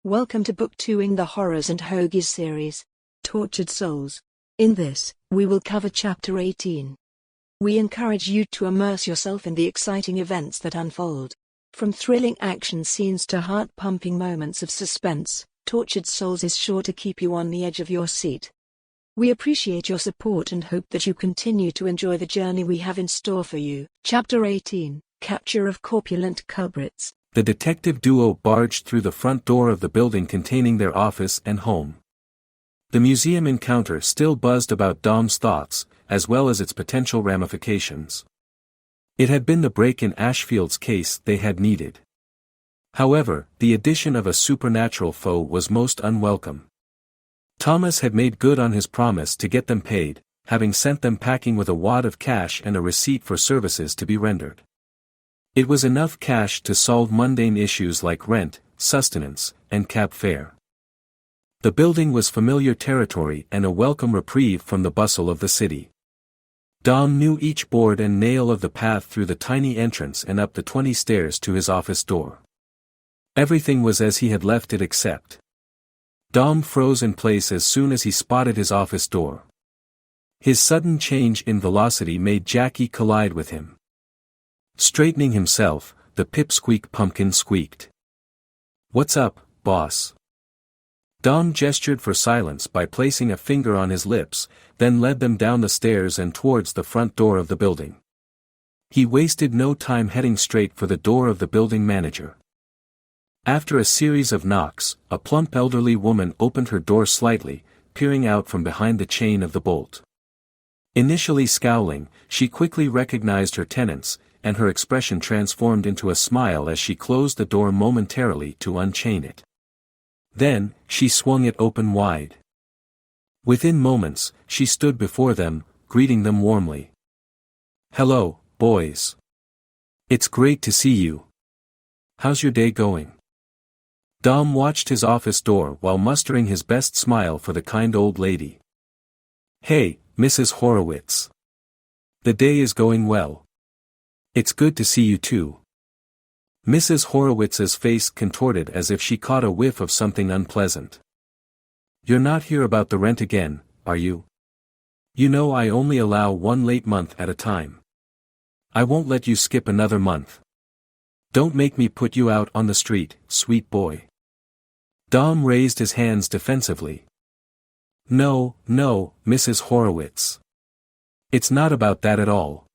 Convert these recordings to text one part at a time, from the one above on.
Welcome to Book 2 in the Horrors and Hoagies series, Tortured Souls. In this, we will cover Chapter 18. We encourage you to immerse yourself in the exciting events that unfold. From thrilling action scenes to heart-pumping moments of suspense, Tortured Souls is sure to keep you on the edge of your seat. We appreciate your support and hope that you continue to enjoy the journey we have in store for you. Chapter 18, Capture of Corpulent Culprits. The detective duo barged through the front door of the building containing their office and home. The museum encounter still buzzed about Dom's thoughts, as well as its potential ramifications. It had been the break in Ashfield's case they had needed. However, the addition of a supernatural foe was most unwelcome. Thomas had made good on his promise to get them paid, having sent them packing with a wad of cash and a receipt for services to be rendered. It was enough cash to solve mundane issues like rent, sustenance, and cab fare. The building was familiar territory and a welcome reprieve from the bustle of the city. Dom knew each board and nail of the path through the tiny entrance and up the 20 stairs to his office door. Everything was as he had left it except. Dom froze in place as soon as he spotted his office door. His sudden change in velocity made Jackie collide with him. Straightening himself, the pipsqueak pumpkin squeaked. "What's up, boss?" Dom gestured for silence by placing a finger on his lips, then led them down the stairs and towards the front door of the building. He wasted no time heading straight for the door of the building manager. After a series of knocks, a plump elderly woman opened her door slightly, peering out from behind the chain of the bolt. Initially scowling, she quickly recognized her tenants, and her expression transformed into a smile as she closed the door momentarily to unchain it. Then, she swung it open wide. Within moments, she stood before them, greeting them warmly. "Hello, boys. It's great to see you. How's your day going?" Dom watched his office door while mustering his best smile for the kind old lady. "Hey, Mrs. Horowitz. The day is going well. It's good to see you too." Mrs. Horowitz's face contorted as if she caught a whiff of something unpleasant. "You're not here about the rent again, are you? You know I only allow one late month at a time. I won't let you skip another month. Don't make me put you out on the street, sweet boy." Dom raised his hands defensively. No, Mrs. Horowitz. It's not about that at all.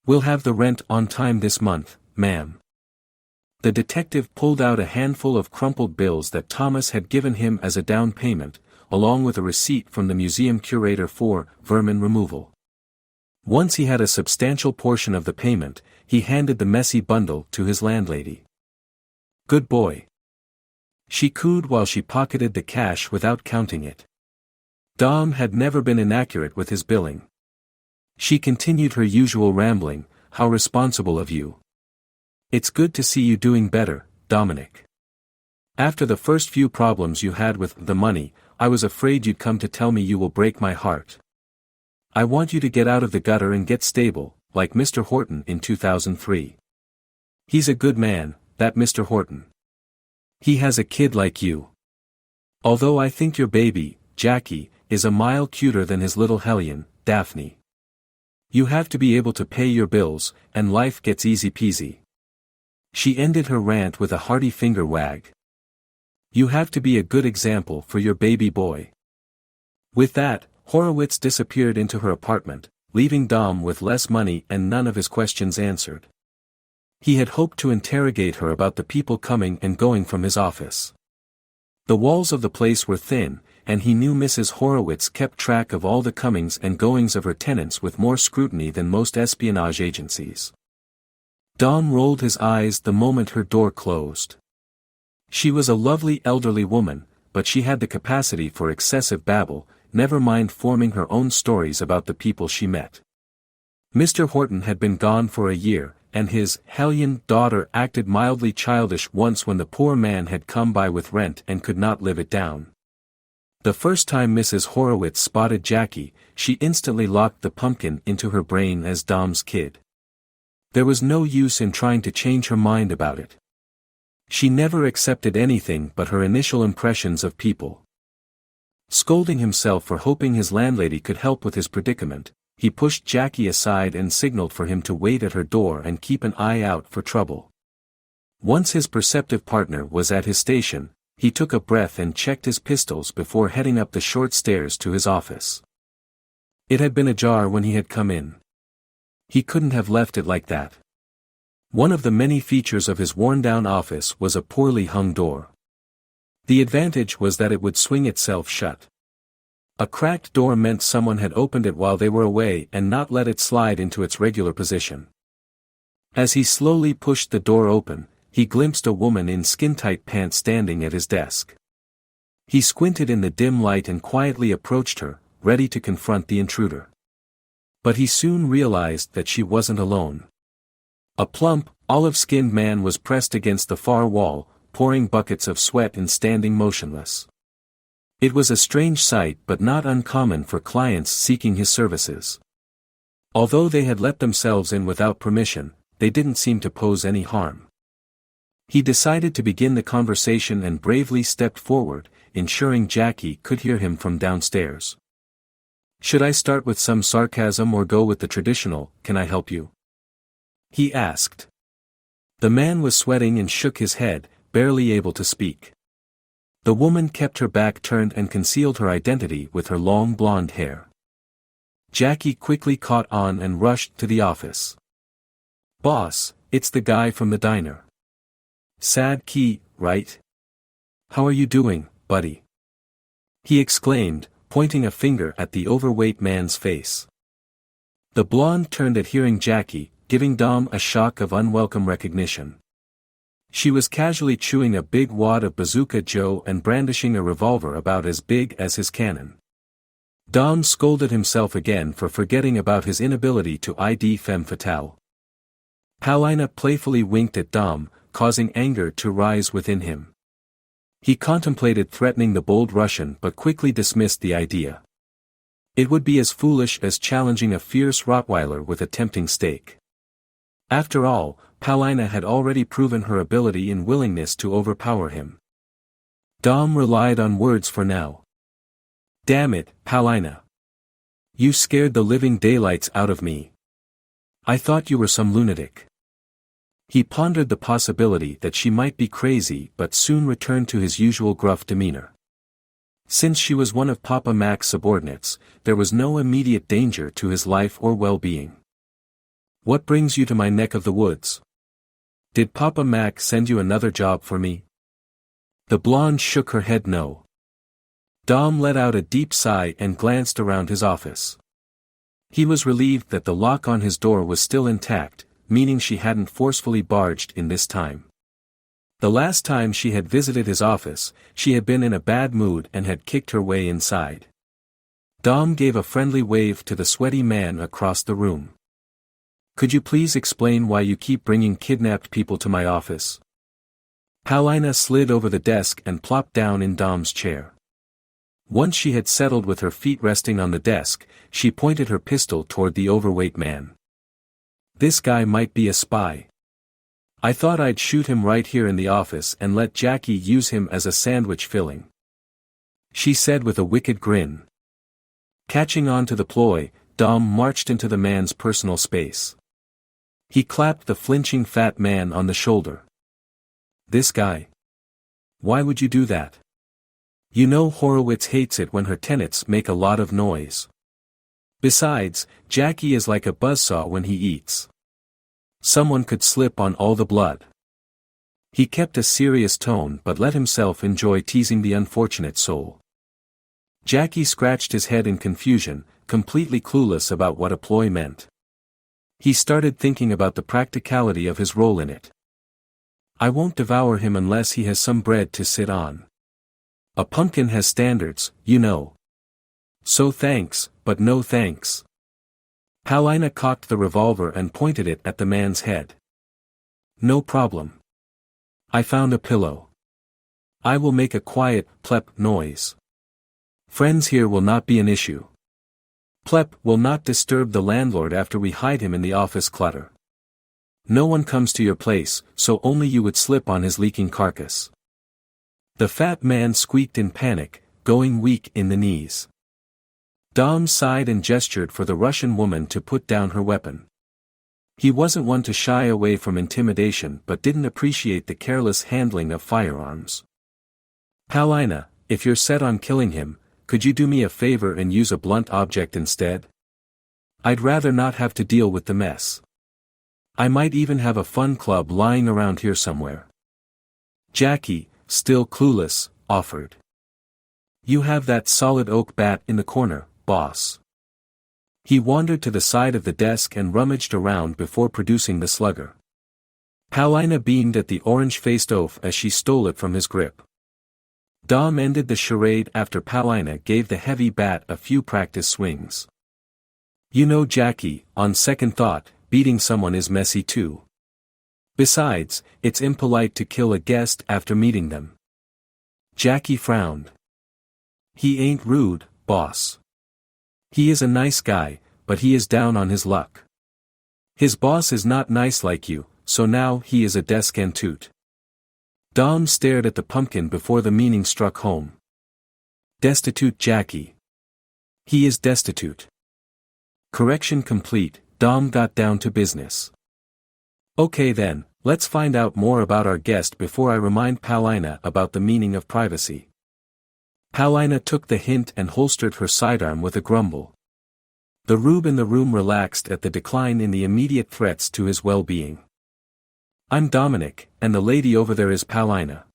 We'll have the rent on time this month, ma'am." The detective pulled out a handful of crumpled bills that Thomas had given him as a down payment, along with a receipt from the museum curator for vermin removal. Once he had a substantial portion of the payment, he handed the messy bundle to his landlady. "Good boy." She cooed while she pocketed the cash without counting it. Dom had never been inaccurate with his billing. She continued her usual rambling, "How responsible of you. It's good to see you doing better, Dominic. After the first few problems you had with the money, I was afraid you'd come to tell me you will break my heart. I want you to get out of the gutter and get stable, like Mr. Horton in 2003. He's a good man, that Mr. Horton. He has a kid like you. Although I think your baby, Jackie, is a mile cuter than his little hellion, Daphne. You have to be able to pay your bills, and life gets easy peasy." She ended her rant with a hearty finger wag. "You have to be a good example for your baby boy." With that, Horowitz disappeared into her apartment, leaving Dom with less money and none of his questions answered. He had hoped to interrogate her about the people coming and going from his office. The walls of the place were thin, and he knew Mrs. Horowitz kept track of all the comings and goings of her tenants with more scrutiny than most espionage agencies. Dom rolled his eyes the moment her door closed. She was a lovely elderly woman, but she had the capacity for excessive babble, never mind forming her own stories about the people she met. Mr. Horton had been gone for a year, and his hellion daughter acted mildly childish once when the poor man had come by with rent and could not live it down. The first time Mrs. Horowitz spotted Jackie, she instantly locked the pumpkin into her brain as Dom's kid. There was no use in trying to change her mind about it. She never accepted anything but her initial impressions of people. Scolding himself for hoping his landlady could help with his predicament, he pushed Jackie aside and signaled for him to wait at her door and keep an eye out for trouble. Once his perceptive partner was at his station, he took a breath and checked his pistols before heading up the short stairs to his office. It had been ajar when he had come in. He couldn't have left it like that. One of the many features of his worn-down office was a poorly hung door. The advantage was that it would swing itself shut. A cracked door meant someone had opened it while they were away and not let it slide into its regular position. As he slowly pushed the door open, he glimpsed a woman in skin-tight pants standing at his desk. He squinted in the dim light and quietly approached her, ready to confront the intruder. But he soon realized that she wasn't alone. A plump, olive-skinned man was pressed against the far wall, pouring buckets of sweat and standing motionless. It was a strange sight but not uncommon for clients seeking his services. Although they had let themselves in without permission, they didn't seem to pose any harm. He decided to begin the conversation and bravely stepped forward, ensuring Jackie could hear him from downstairs. "Should I start with some sarcasm or go with the traditional, 'Can I help you?'" he asked. The man was sweating and shook his head, barely able to speak. The woman kept her back turned and concealed her identity with her long blonde hair. Jackie quickly caught on and rushed to the office. "Boss, it's the guy from the diner. Sad Key, right? How are you doing, buddy?" he exclaimed, pointing a finger at the overweight man's face. The blonde turned at hearing Jackie, giving Dom a shock of unwelcome recognition. She was casually chewing a big wad of Bazooka Joe and brandishing a revolver about as big as his cannon. Dom scolded himself again for forgetting about his inability to ID femme fatale. Paulina playfully winked at Dom, causing anger to rise within him. He contemplated threatening the bold Russian but quickly dismissed the idea. It would be as foolish as challenging a fierce Rottweiler with a tempting steak. After all, Paulina had already proven her ability and willingness to overpower him. Dom relied on words for now. "Damn it, Paulina. You scared the living daylights out of me. I thought you were some lunatic." He pondered the possibility that she might be crazy but soon returned to his usual gruff demeanor. Since she was one of Papa Mac's subordinates, there was no immediate danger to his life or well-being. "What brings you to my neck of the woods? Did Papa Mac send you another job for me?" The blonde shook her head no. Dom let out a deep sigh and glanced around his office. He was relieved that the lock on his door was still intact, meaning she hadn't forcefully barged in this time. The last time she had visited his office, she had been in a bad mood and had kicked her way inside. Dom gave a friendly wave to the sweaty man across the room. "Could you please explain why you keep bringing kidnapped people to my office?" Paulina slid over the desk and plopped down in Dom's chair. Once she had settled with her feet resting on the desk, she pointed her pistol toward the overweight man. "This guy might be a spy. I thought I'd shoot him right here in the office and let Jackie use him as a sandwich filling," she said with a wicked grin. Catching on to the ploy, Dom marched into the man's personal space. He clapped the flinching fat man on the shoulder. "This guy? Why would you do that? You know Horowitz hates it when her tenants make a lot of noise. Besides, Jackie is like a buzzsaw when he eats. Someone could slip on all the blood." He kept a serious tone but let himself enjoy teasing the unfortunate soul. Jackie scratched his head in confusion, completely clueless about what a ploy meant. He started thinking about the practicality of his role in it. "I won't devour him unless he has some bread to sit on. A pumpkin has standards, you know. So thanks, but no thanks." Paulina cocked the revolver and pointed it at the man's head. "No problem. I found a pillow. I will make a quiet, plep noise. Friends here will not be an issue. Plep will not disturb the landlord after we hide him in the office clutter." No one comes to your place, so only you would slip on his leaking carcass. The fat man squeaked in panic, going weak in the knees. Dom sighed and gestured for the Russian woman to put down her weapon. He wasn't one to shy away from intimidation but didn't appreciate the careless handling of firearms. Paulina, if you're set on killing him, could you do me a favor and use a blunt object instead? I'd rather not have to deal with the mess. I might even have a fun club lying around here somewhere. Jackie, still clueless, offered. You have that solid oak bat in the corner, boss. He wandered to the side of the desk and rummaged around before producing the slugger. Paulina beamed at the orange-faced oaf as she stole it from his grip. Dom ended the charade after Paulina gave the heavy bat a few practice swings. You know, Jackie, on second thought, beating someone is messy too. Besides, it's impolite to kill a guest after meeting them. Jackie frowned. He ain't rude, boss. He is a nice guy, but he is down on his luck. His boss is not nice like you, so now he is a destitute. Dom stared at the pumpkin before the meaning struck home. Destitute Jackie. He is destitute. Correction complete, Dom got down to business. Okay then, let's find out more about our guest before I remind Paulina about the meaning of privacy. Paulina took the hint and holstered her sidearm with a grumble. The rube in the room relaxed at the decline in the immediate threats to his well-being. I'm Dominic, and the lady over there is Paulina.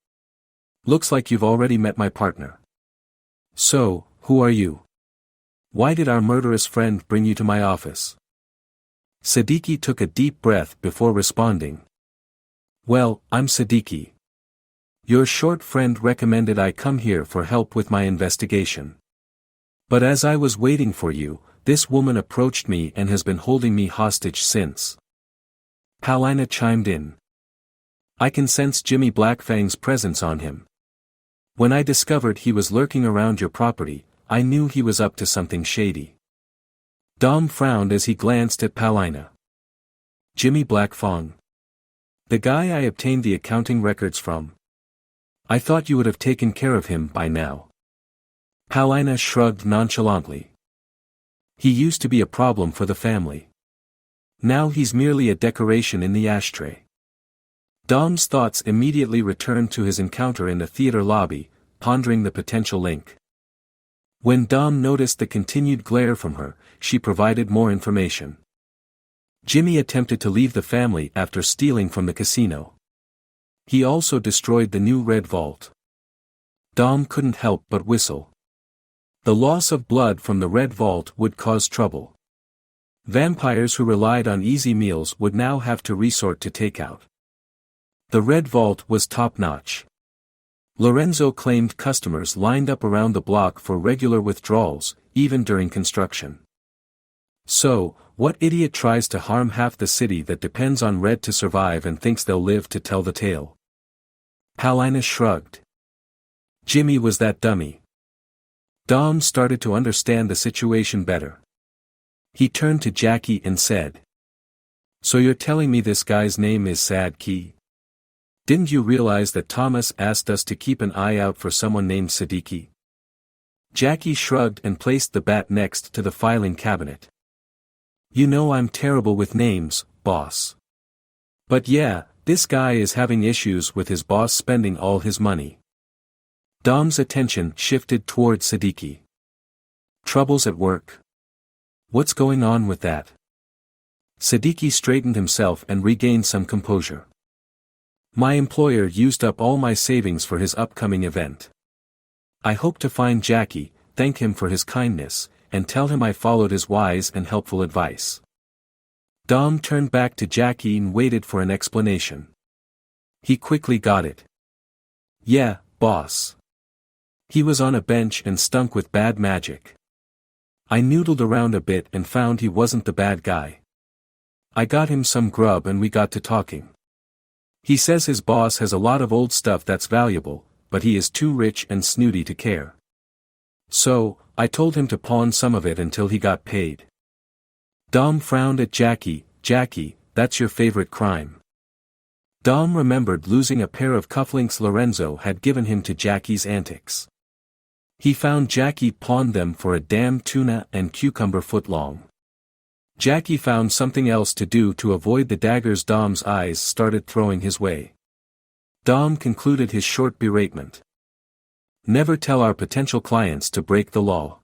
Looks like you've already met my partner. So, who are you? Why did our murderous friend bring you to my office? Siddiqui took a deep breath before responding. Well, I'm Siddiqui. Your short friend recommended I come here for help with my investigation. But as I was waiting for you, this woman approached me and has been holding me hostage since. Paulina chimed in. I can sense Jimmy Blackfang's presence on him. When I discovered he was lurking around your property, I knew he was up to something shady. Dom frowned as he glanced at Paulina. Jimmy Blackfang. The guy I obtained the accounting records from. I thought you would have taken care of him by now. Paulina shrugged nonchalantly. He used to be a problem for the family. Now he's merely a decoration in the ashtray. Dom's thoughts immediately returned to his encounter in the theater lobby, pondering the potential link. When Dom noticed the continued glare from her, she provided more information. Jimmy attempted to leave the family after stealing from the casino. He also destroyed the new Red Vault. Dom couldn't help but whistle. The loss of blood from the Red Vault would cause trouble. Vampires who relied on easy meals would now have to resort to takeout. The Red Vault was top-notch. Lorenzo claimed customers lined up around the block for regular withdrawals, even during construction. So, what idiot tries to harm half the city that depends on Red to survive and thinks they'll live to tell the tale? Paulina shrugged. Jimmy was that dummy. Dom started to understand the situation better. He turned to Jackie and said. So you're telling me this guy's name is Sadki? Didn't you realize that Thomas asked us to keep an eye out for someone named Siddiqui? Jackie shrugged and placed the bat next to the filing cabinet. You know I'm terrible with names, boss. But yeah, this guy is having issues with his boss spending all his money. Dom's attention shifted toward Siddiqui. Troubles at work? What's going on with that? Siddiqui straightened himself and regained some composure. My employer used up all my savings for his upcoming event. I hope to find Jackie, thank him for his kindness, and tell him I followed his wise and helpful advice. Dom turned back to Jackie and waited for an explanation. He quickly got it. Yeah, boss. He was on a bench and stunk with bad magic. I noodled around a bit and found he wasn't the bad guy. I got him some grub and we got to talking. He says his boss has a lot of old stuff that's valuable, but he is too rich and snooty to care. So, I told him to pawn some of it until he got paid. Dom frowned at Jackie, that's your favorite crime. Dom remembered losing a pair of cufflinks Lorenzo had given him to Jackie's antics. He found Jackie pawned them for a damn tuna and cucumber footlong. Jackie found something else to do to avoid the daggers Dom's eyes started throwing his way. Dom concluded his short beratement. Never tell our potential clients to break the law.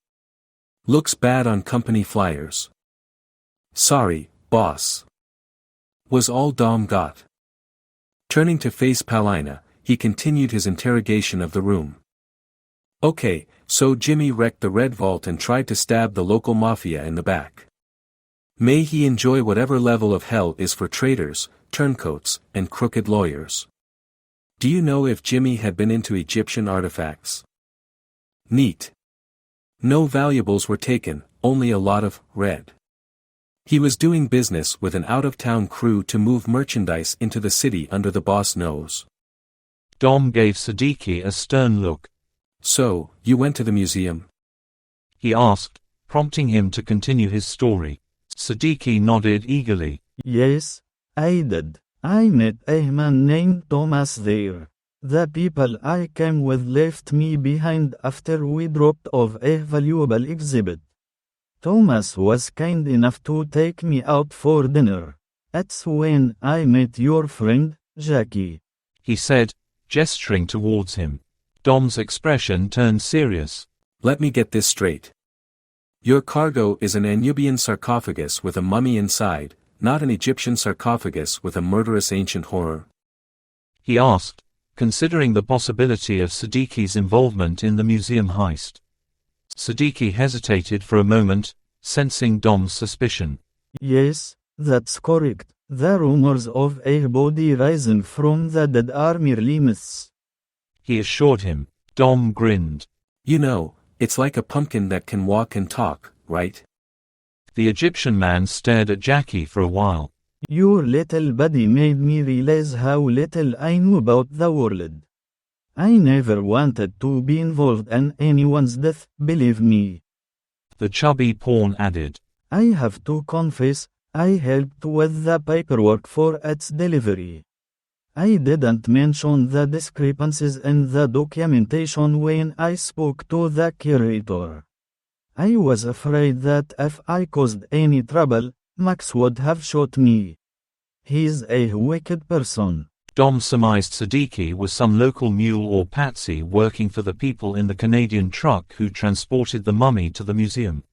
Looks bad on company flyers. Sorry, boss. Was all Dom got. Turning to face Paulina, he continued his interrogation of the room. Okay, so Jimmy wrecked the Red Vault and tried to stab the local mafia in the back. May he enjoy whatever level of hell is for traitors, turncoats, and crooked lawyers. Do you know if Jimmy had been into Egyptian artifacts? Neat. No valuables were taken, only a lot of red. He was doing business with an out-of-town crew to move merchandise into the city under the boss' nose. Dom gave Siddiqui a stern look. So, you went to the museum? He asked, prompting him to continue his story. Siddiqui nodded eagerly. Yes, I did. I met a man named Thomas there. The people I came with left me behind after we dropped off a valuable exhibit. Thomas was kind enough to take me out for dinner. That's when I met your friend, Jackie. He said, gesturing towards him. Dom's expression turned serious. Let me get this straight. Your cargo is an Anubian sarcophagus with a mummy inside, not an Egyptian sarcophagus with a murderous ancient horror? He asked, considering the possibility of Siddiqui's involvement in the museum heist. Siddiqui hesitated for a moment, sensing Dom's suspicion. Yes, that's correct. The rumors of a body rising from the dead are merely myths. He assured him. Dom grinned. You know, it's like a pumpkin that can walk and talk, right? The Egyptian man stared at Jackie for a while. Your little buddy made me realize how little I knew about the world. I never wanted to be involved in anyone's death, believe me. The chubby pawn added. I have to confess, I helped with the paperwork for its delivery. I didn't mention the discrepancies in the documentation when I spoke to the curator. I was afraid that if I caused any trouble, Max would have shot me. He's a wicked person. Dom surmised Siddiqui was some local mule or patsy working for the people in the Canadian truck who transported the mummy to the museum.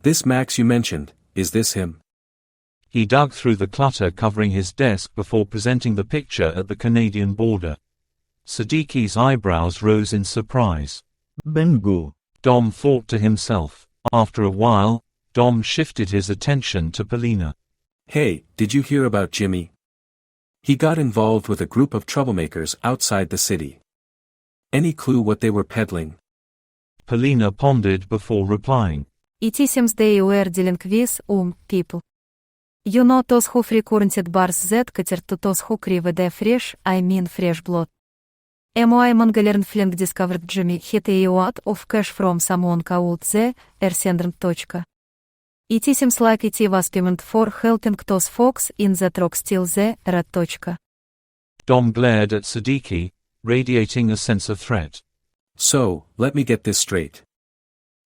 This Max you mentioned, is this him? He dug through the clutter covering his desk before presenting the picture at the Canadian border. Siddiqui's eyebrows rose in surprise. Bingo. Dom thought to himself. After a while, Dom shifted his attention to Paulina. Hey, did you hear about Jimmy? He got involved with a group of troublemakers outside the city. Any clue what they were peddling? Paulina pondered before replying. It seems they were dealing with people. You know those who frequented bars that cater to those who crave the fresh blood. My Mongolian flank discovered Jimmy hid a lot of cash from someone called the Ersendrum. It seems like it was payment for helping those folks in the truck steal the rat. Dom glared at Siddiqui, radiating a sense of threat. So, let me get this straight.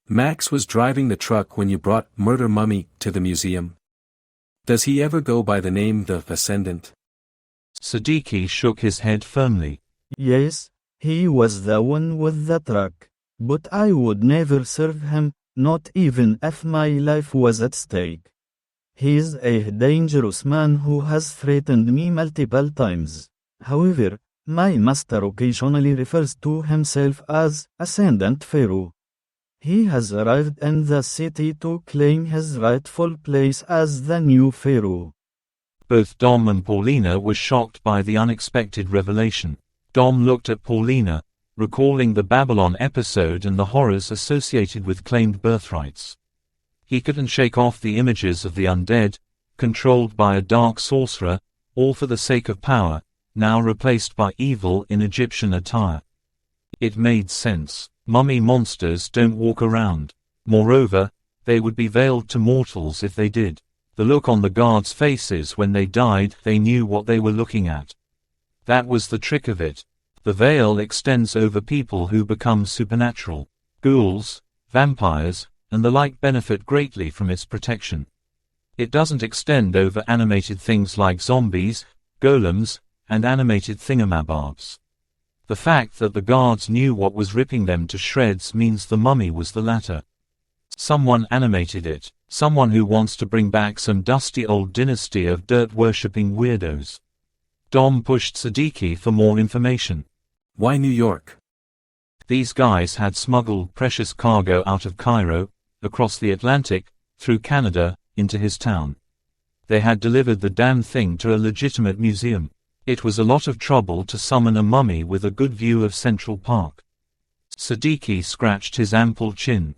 Max was driving the truck when you brought Murder Mummy to the museum. Does he ever go by the name the Ascendant? Siddiqui shook his head firmly. Yes, he was the one with the truck. But I would never serve him, not even if my life was at stake. He's a dangerous man who has threatened me multiple times. However, my master occasionally refers to himself as Ascendant Pharaoh. He has arrived in the city to claim his rightful place as the new Pharaoh. Both Dom and Paulina were shocked by the unexpected revelation. Dom looked at Paulina, recalling the Babylon episode and the horrors associated with claimed birthrights. He couldn't shake off the images of the undead, controlled by a dark sorcerer, all for the sake of power, now replaced by evil in Egyptian attire. It made sense. Mummy monsters don't walk around. Moreover, they would be veiled to mortals if they did. The look on the guards' faces when they died, they knew what they were looking at. That was the trick of it. The veil extends over people who become supernatural. Ghouls, vampires, and the like benefit greatly from its protection. It doesn't extend over animated things like zombies, golems, and animated thingamabobs. The fact that the guards knew what was ripping them to shreds means the mummy was the latter. Someone animated it, someone who wants to bring back some dusty old dynasty of dirt-worshipping weirdos. Dom pushed Siddiqui for more information. Why New York? These guys had smuggled precious cargo out of Cairo, across the Atlantic, through Canada, into his town. They had delivered the damn thing to a legitimate museum. It was a lot of trouble to summon a mummy with a good view of Central Park. Siddiqui scratched his ample chin.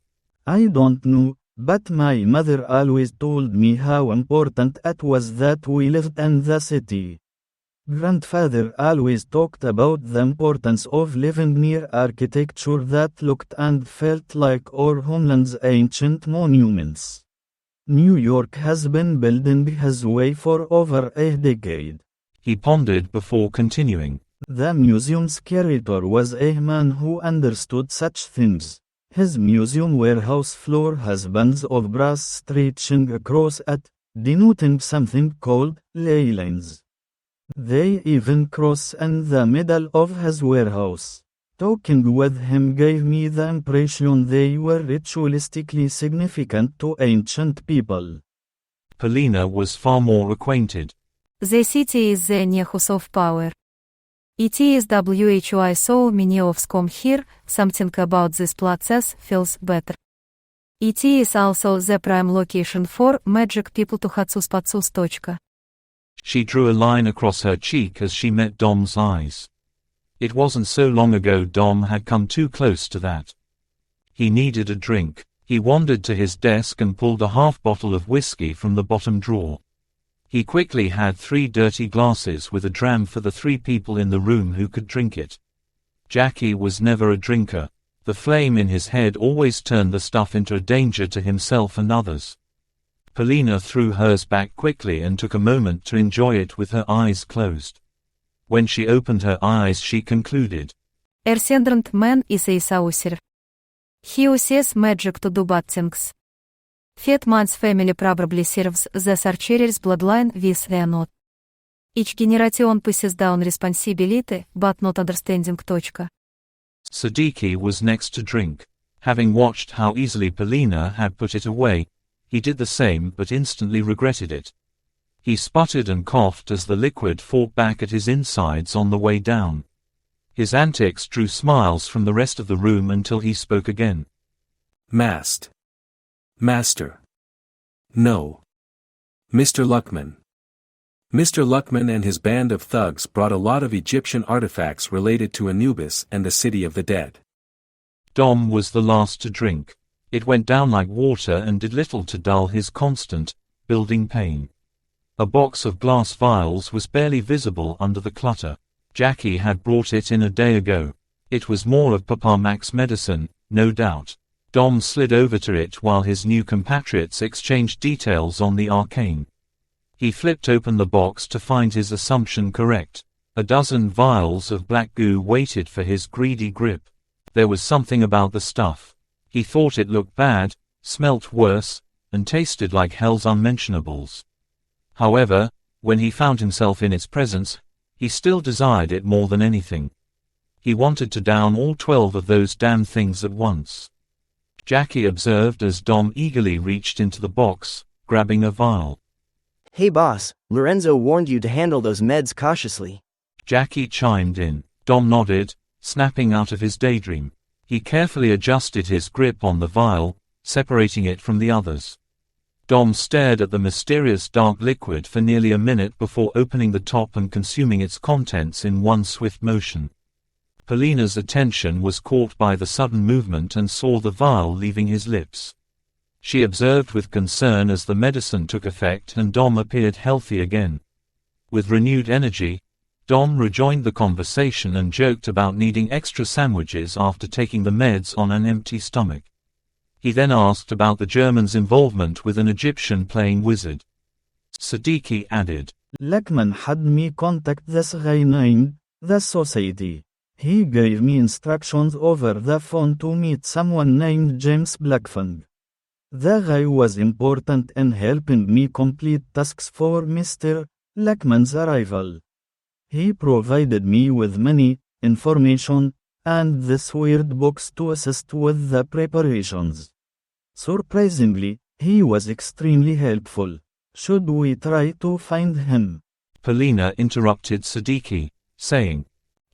I don't know, but my mother always told me how important it was that we lived in the city. Grandfather always talked about the importance of living near architecture that looked and felt like our homeland's ancient monuments. New York has been building his way for over a decade. He pondered before continuing. The museum's curator was a man who understood such things. His museum warehouse floor has bands of brass stretching across it, denoting something called ley lines. They even cross in the middle of his warehouse. Talking with him gave me the impression they were ritualistically significant to ancient people. Polina was far more acquainted. The city is the nexus of power. It is why so many of us come here, something about this process feels better. It is also the prime location for magic people to hatsus. She drew a line across her cheek as she met Dom's eyes. It wasn't so long ago Dom had come too close to that. He needed a drink. He wandered to his desk and pulled a half bottle of whiskey from the bottom drawer. He quickly had 3 dirty glasses with a dram for the 3 people in the room who could drink it. Jackie was never a drinker. The flame in his head always turned the stuff into a danger to himself and others. Polina threw hers back quickly and took a moment to enjoy it with her eyes closed. When she opened her eyes she concluded. Ersendrant man is a saucer. He uses magic to do bad things. Fat man's family probably serves the Sarcher's bloodline with the not. Each generation passes down responsibility, but not understanding. Siddiqui was next to drink. Having watched how easily Polina had put it away, he did the same but instantly regretted it. He sputtered and coughed as the liquid fought back at his insides on the way down. His antics drew smiles from the rest of the room until he spoke again. Master. No. Mr. Luckman. Mr. Luckman and his band of thugs brought a lot of Egyptian artifacts related to Anubis and the city of the dead. Dom was the last to drink. It went down like water and did little to dull his constant, building pain. A box of glass vials was barely visible under the clutter. Jackie had brought it in a day ago. It was more of Papa Mac's medicine, no doubt. Dom slid over to it while his new compatriots exchanged details on the arcane. He flipped open the box to find his assumption correct. A dozen vials of black goo waited for his greedy grip. There was something about the stuff. He thought it looked bad, smelt worse, and tasted like hell's unmentionables. However, when he found himself in its presence, he still desired it more than anything. He wanted to down all 12 of those damn things at once. Jackie observed as Dom eagerly reached into the box, grabbing a vial. Hey boss, Lorenzo warned you to handle those meds cautiously. Jackie chimed in. Dom nodded, snapping out of his daydream. He carefully adjusted his grip on the vial, separating it from the others. Dom stared at the mysterious dark liquid for nearly a minute before opening the top and consuming its contents in one swift motion. Polina's attention was caught by the sudden movement and saw the vial leaving his lips. She observed with concern as the medicine took effect and Dom appeared healthy again. With renewed energy, Dom rejoined the conversation and joked about needing extra sandwiches after taking the meds on an empty stomach. He then asked about the Germans' involvement with an Egyptian playing wizard. Siddiqui added. Luckman had me contact this guy named the Society. He gave me instructions over the phone to meet someone named James Blackfang. The guy was important in helping me complete tasks for Mr. Luckman's arrival. He provided me with money, information, and this weird box to assist with the preparations. Surprisingly, he was extremely helpful. Should we try to find him? Polina interrupted Siddiqui, saying.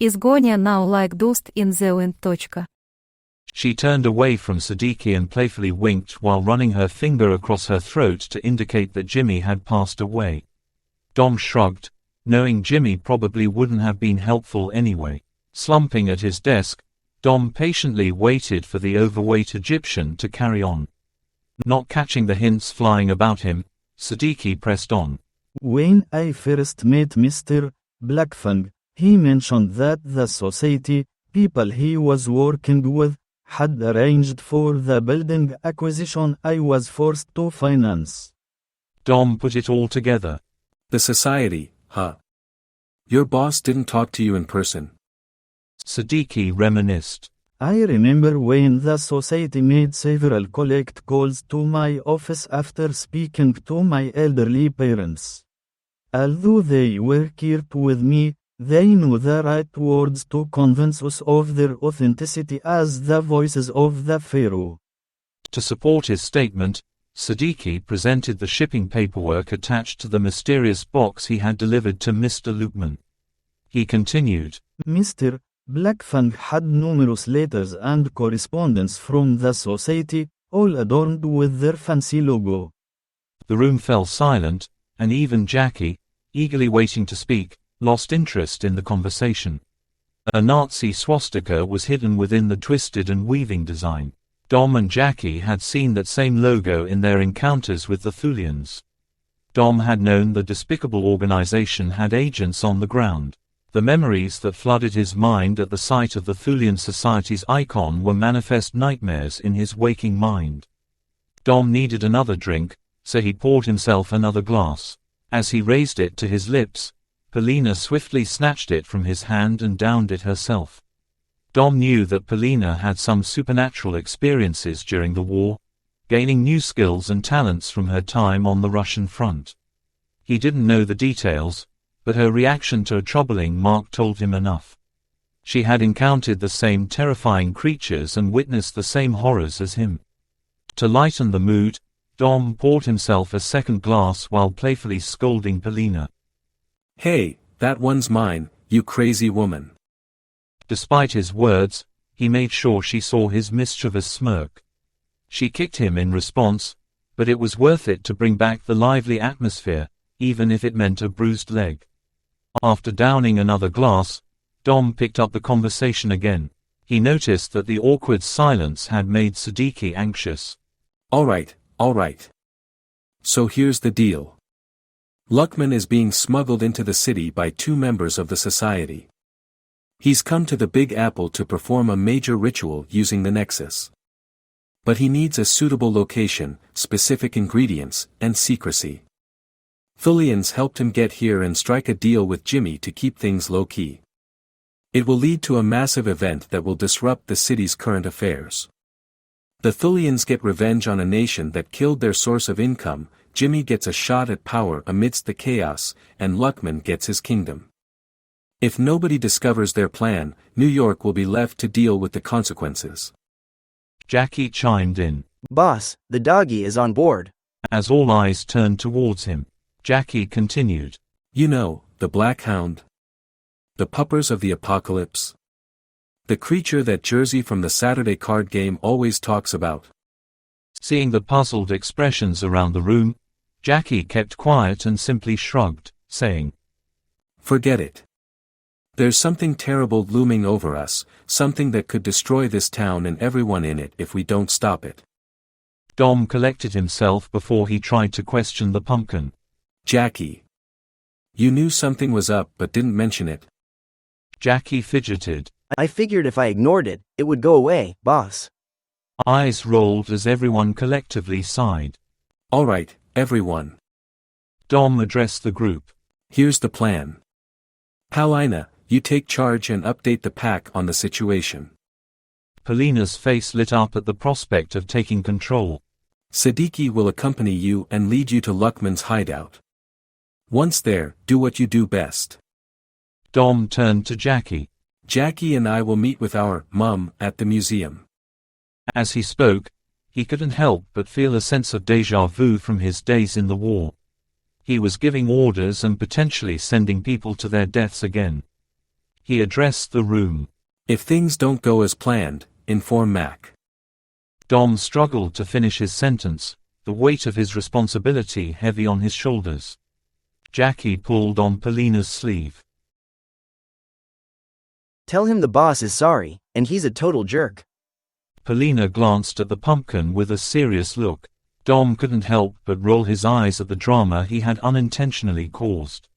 Изгония now like dust in the wind. She turned away from Siddiqui and playfully winked while running her finger across her throat to indicate that Jimmy had passed away. Dom shrugged, knowing Jimmy probably wouldn't have been helpful anyway. Slumping at his desk, Dom patiently waited for the overweight Egyptian to carry on. Not catching the hints flying about him, Siddiqui pressed on. When I first met Mr. Blackfang, he mentioned that the Society, people he was working with, had arranged for the building acquisition I was forced to finance. Dom put it all together. The Society, huh? Your boss didn't talk to you in person. Siddiqui reminisced. I remember when the Society made several collect calls to my office after speaking to my elderly parents. Although they were careful with me, they knew the right words to convince us of their authenticity as the voices of the Pharaoh. To support his statement, Siddiqui presented the shipping paperwork attached to the mysterious box he had delivered to Mr. Luqman. He continued. Mr. Blackfang had numerous letters and correspondence from the Society, all adorned with their fancy logo. The room fell silent, and even Jackie, eagerly waiting to speak, lost interest in the conversation. A Nazi swastika was hidden within the twisted and weaving design. Dom and Jackie had seen that same logo in their encounters with the Thulians. Dom had known the despicable organization had agents on the ground. The memories that flooded his mind at the sight of the Thulian Society's icon were manifest nightmares in his waking mind. Dom needed another drink, so he poured himself another glass. As he raised it to his lips, Polina swiftly snatched it from his hand and downed it herself. Dom knew that Polina had some supernatural experiences during the war, gaining new skills and talents from her time on the Russian front. He didn't know the details, but her reaction to a troubling mark told him enough. She had encountered the same terrifying creatures and witnessed the same horrors as him. To lighten the mood, Dom poured himself a second glass while playfully scolding Polina. Hey, that one's mine, you crazy woman. Despite his words, he made sure she saw his mischievous smirk. She kicked him in response, but it was worth it to bring back the lively atmosphere, even if it meant a bruised leg. After downing another glass, Dom picked up the conversation again. He noticed that the awkward silence had made Siddiqui anxious. All right. So here's the deal. Luqman is being smuggled into the city by 2 members of the Society. He's come to the Big Apple to perform a major ritual using the Nexus. But he needs a suitable location, specific ingredients, and secrecy. Thulians helped him get here and strike a deal with Jimmy to keep things low-key. It will lead to a massive event that will disrupt the city's current affairs. The Thulians get revenge on a nation that killed their source of income, Jimmy gets a shot at power amidst the chaos, and Luqman gets his kingdom. If nobody discovers their plan, New York will be left to deal with the consequences. Jackie chimed in. Boss, the doggy is on board. As all eyes turned towards him, Jackie continued. You know, the Black Hound. The puppers of the apocalypse. The creature that Jersey from the Saturday card game always talks about. Seeing the puzzled expressions around the room, Jackie kept quiet and simply shrugged, saying, Forget it. There's something terrible looming over us, something that could destroy this town and everyone in it if we don't stop it. Dom collected himself before he tried to question the pumpkin. Jackie. You knew something was up but didn't mention it. Jackie fidgeted. I figured if I ignored it, it would go away, boss. Eyes rolled as everyone collectively sighed. All right, everyone. Dom addressed the group. Here's the plan. Paulina, you take charge and update the pack on the situation. Polina's face lit up at the prospect of taking control. Siddiqui will accompany you and lead you to Luckman's hideout. Once there, do what you do best. Dom turned to Jackie. Jackie and I will meet with our mum at the museum. As he spoke, he couldn't help but feel a sense of déjà vu from his days in the war. He was giving orders and potentially sending people to their deaths again. He addressed the room. If things don't go as planned, inform Mac. Dom struggled to finish his sentence, the weight of his responsibility heavy on his shoulders. Jackie pulled on Paulina's sleeve. Tell him the boss is sorry, and he's a total jerk. Paulina glanced at the pumpkin with a serious look. Dom couldn't help but roll his eyes at the drama he had unintentionally caused.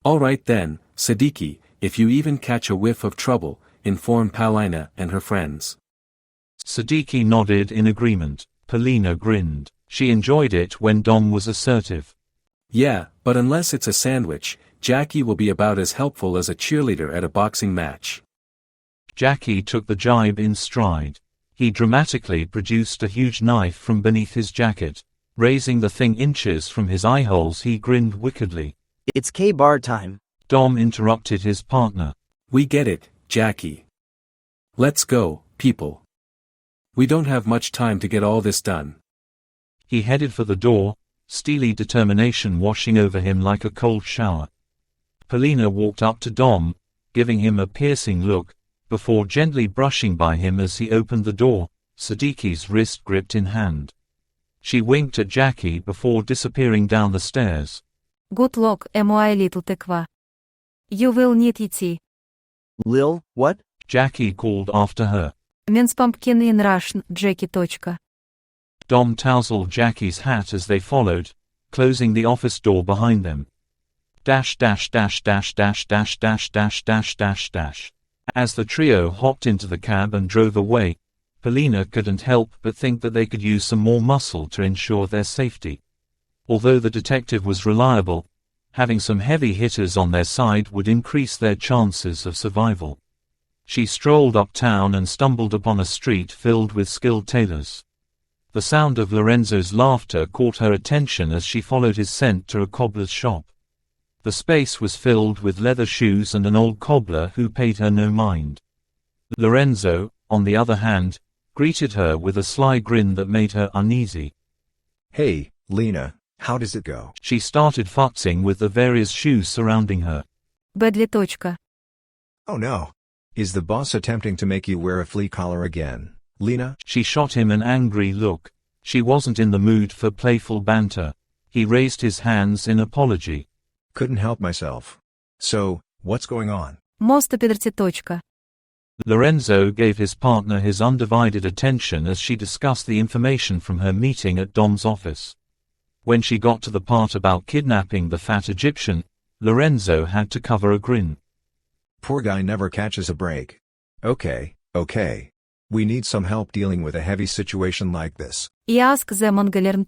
All right then, Siddiqui, if you even catch a whiff of trouble, inform Paulina and her friends. Siddiqui nodded in agreement. Paulina grinned. She enjoyed it when Dom was assertive. Yeah, but unless it's a sandwich, Jackie will be about as helpful as a cheerleader at a boxing match. Jackie took the jibe in stride. He dramatically produced a huge knife from beneath his jacket. Raising the thing inches from his eye holes, he grinned wickedly. It's K-bar time. Dom interrupted his partner. We get it, Jackie. Let's go, people. We don't have much time to get all this done. He headed for the door, steely determination washing over him like a cold shower. Paulina walked up to Dom, giving him a piercing look, before gently brushing by him as he opened the door, Siddiqui's wrist gripped in hand. She winked at Jackie before disappearing down the stairs. Good luck, my little tekva. You will need it. Lil, what? Jackie called after her. Means pumpkin in Russian, Jackie. Dom tousled Jackie's hat as they followed, closing the office door behind them. Dash dash dash dash dash dash dash dash dash dash dash. As the trio hopped into the cab and drove away, Paulina couldn't help but think that they could use some more muscle to ensure their safety. Although the detective was reliable, having some heavy hitters on their side would increase their chances of survival. She strolled uptown and stumbled upon a street filled with skilled tailors. The sound of Lorenzo's laughter caught her attention as she followed his scent to a cobbler's shop. The space was filled with leather shoes and an old cobbler who paid her no mind. Lorenzo, on the other hand, greeted her with a sly grin that made her uneasy. Hey, Lena, how does it go? She started futzing with the various shoes surrounding her. Badly. Oh no. Is the boss attempting to make you wear a flea collar again, Lena? She shot him an angry look. She wasn't in the mood for playful banter. He raised his hands in apology. Couldn't help myself. So, what's going on? Most підерці. Lorenzo gave his partner his undivided attention as she discussed the information from her meeting at Dom's office. When she got to the part about kidnapping the fat Egyptian, Lorenzo had to cover a grin. Poor guy never catches a break. Okay. We need some help dealing with a heavy situation like this. I ask them on galern.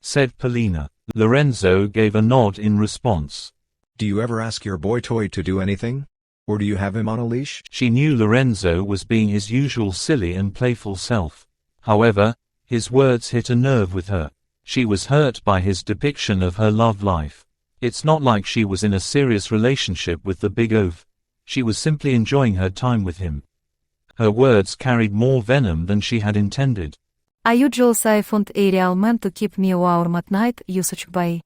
Said Paulina. Lorenzo gave a nod in response. Do you ever ask your boy toy to do anything? Or do you have him on a leash? She knew Lorenzo was being his usual silly and playful self. However, his words hit a nerve with her. She was hurt by his depiction of her love life. It's not like she was in a serious relationship with the big oaf. She was simply enjoying her time with him. Her words carried more venom than she had intended. I usually found a real man to keep me warm at night, usage by.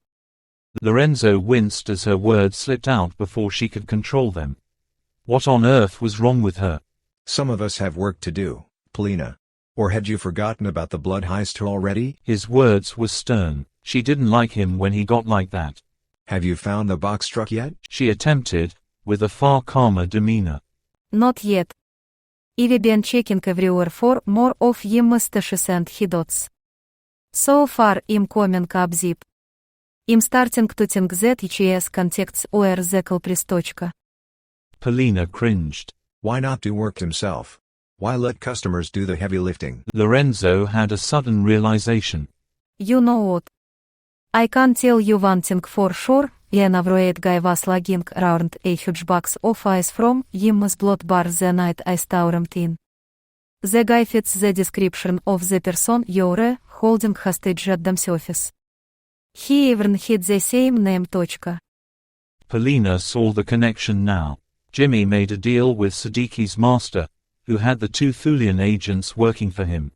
Lorenzo winced as her words slipped out before she could control them. What on earth was wrong with her? Some of us have work to do, Paulina. Or had you forgotten about the blood heist already? His words were stern. She didn't like him when he got like that. Have you found the box truck yet? She attempted, with a far calmer demeanor. Not yet. I've been checking everywhere for more of ye mustaches and hidots. So far I'm coming up zip. I'm starting to think that HES contacts were the culprits. Paulina cringed. Why not do work himself? Why let customers do the heavy lifting? Lorenzo had a sudden realization. You know what? I can tell you one thing for sure, en avroed guy was lagging around a huge box of ice from Jim's blood bar the night I stormed in. The guy fits the description of the person you're holding hostage at Dom's office. He even hid the same name. Polina saw the connection now. Jimmy made a deal with Siddiqui's master, who had the 2 Thulian agents working for him.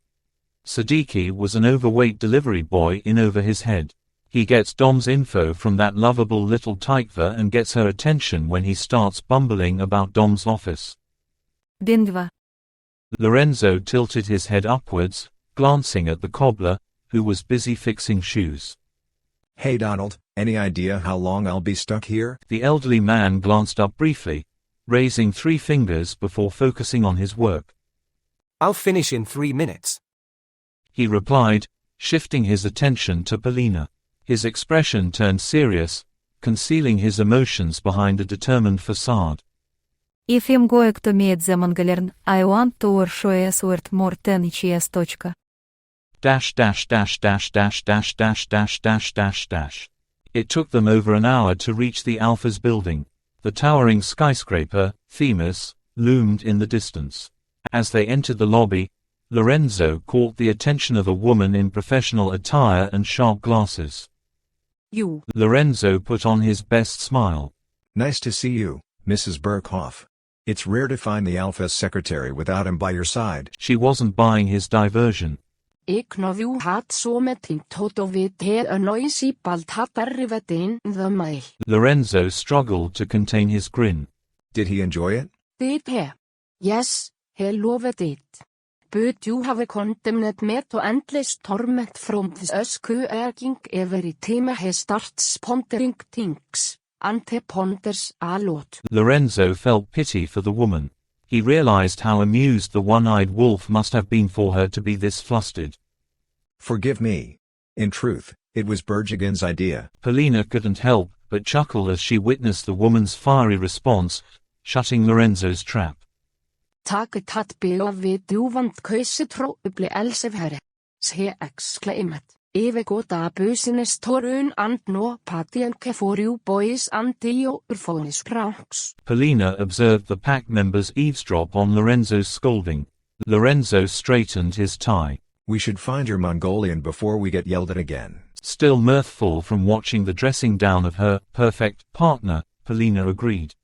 Siddiqui was an overweight delivery boy in over his head. He gets Dom's info from that lovable little Tikva and gets her attention when he starts bumbling about Dom's office. Bingva. Lorenzo tilted his head upwards, glancing at the cobbler, who was busy fixing shoes. Hey Donald, any idea how long I'll be stuck here? The elderly man glanced up briefly, raising 3 fingers before focusing on his work. I'll finish in 3 minutes. He replied, shifting his attention to Polina. His expression turned serious, concealing his emotions behind a determined facade. If I'm going to meet the Mongolian, I want to show us worth more than HS. It took them over an hour to reach the Alpha's building. The towering skyscraper, Themis, loomed in the distance. As they entered the lobby, Lorenzo caught the attention of a woman in professional attire and sharp glasses. You. Lorenzo put on his best smile. Nice to see you, Mrs. Burkhoff. It's rare to find the Alpha's secretary without him by your side. She wasn't buying his diversion. Lorenzo struggled to contain his grin. Did he enjoy it? Yes, he loved it. But you have condemned me to endless torment from this erging every time he starts pondering things, and he ponders a lot. Lorenzo felt pity for the woman. He realized how amused the one-eyed wolf must have been for her to be this flustered. Forgive me. In truth, it was Bergigan's idea. Polina couldn't help but chuckle as she witnessed the woman's fiery response, shutting Lorenzo's trap. Taget beovid uvant køsetro ble elsevherre. Se exclaimed. Eve gota busines torun and no patienke for you boys and dio urphonis pranks. Polina observed the pack members eavesdrop on Lorenzo's scolding. Lorenzo straightened his tie. We should find your Mongolian before we get yelled at again. Still mirthful from watching the dressing down of her perfect partner, Polina agreed.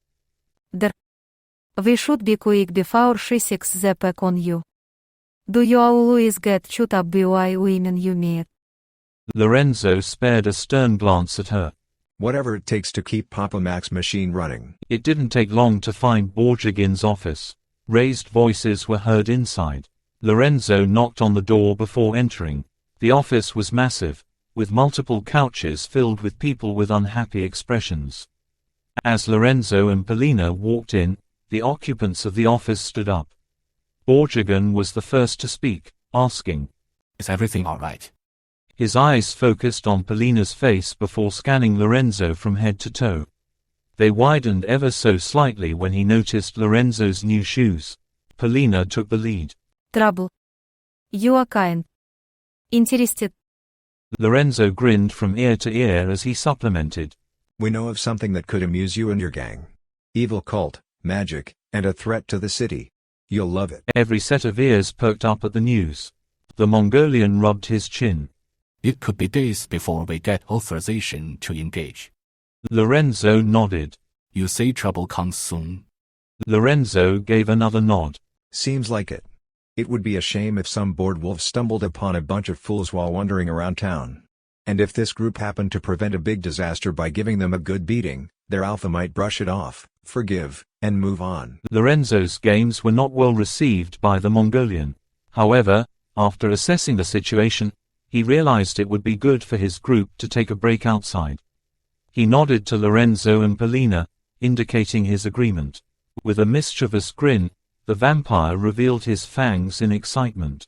We should be quick before she seeks the pack on you. Do you always get chewed up by women you meet? Lorenzo spared a stern glance at her. Whatever it takes to keep Papa Mac's machine running. It didn't take long to find Borjagin's office. Raised voices were heard inside. Lorenzo knocked on the door before entering. The office was massive, with multiple couches filled with people with unhappy expressions. As Lorenzo and Polina walked in, the occupants of the office stood up. Borjigin was the first to speak, asking, Is everything all right? His eyes focused on Polina's face before scanning Lorenzo from head to toe. They widened ever so slightly when he noticed Lorenzo's new shoes. Polina took the lead. Trouble. You are kind. Interested. Lorenzo grinned from ear to ear as he supplemented. We know of something that could amuse you and your gang. Evil cult, magic, and a threat to the city. You'll love it. Every set of ears perked up at the news. The Mongolian rubbed his chin. It could be days before we get authorization to engage. Lorenzo nodded. You say trouble comes soon? Lorenzo gave another nod. Seems like it. It would be a shame if some bored wolf stumbled upon a bunch of fools while wandering around town. And if this group happened to prevent a big disaster by giving them a good beating, their alpha might brush it off, forgive, and move on. Lorenzo's games were not well received by the Mongolian. However, after assessing the situation, he realized it would be good for his group to take a break outside. He nodded to Lorenzo and Polina, indicating his agreement. With a mischievous grin, the vampire revealed his fangs in excitement.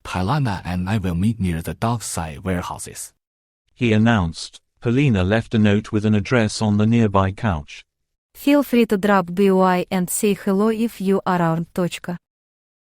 Polina and I will meet near the dockside warehouses. He announced. Polina left a note with an address on the nearby couch. Feel free to drop by and say hello if you are around.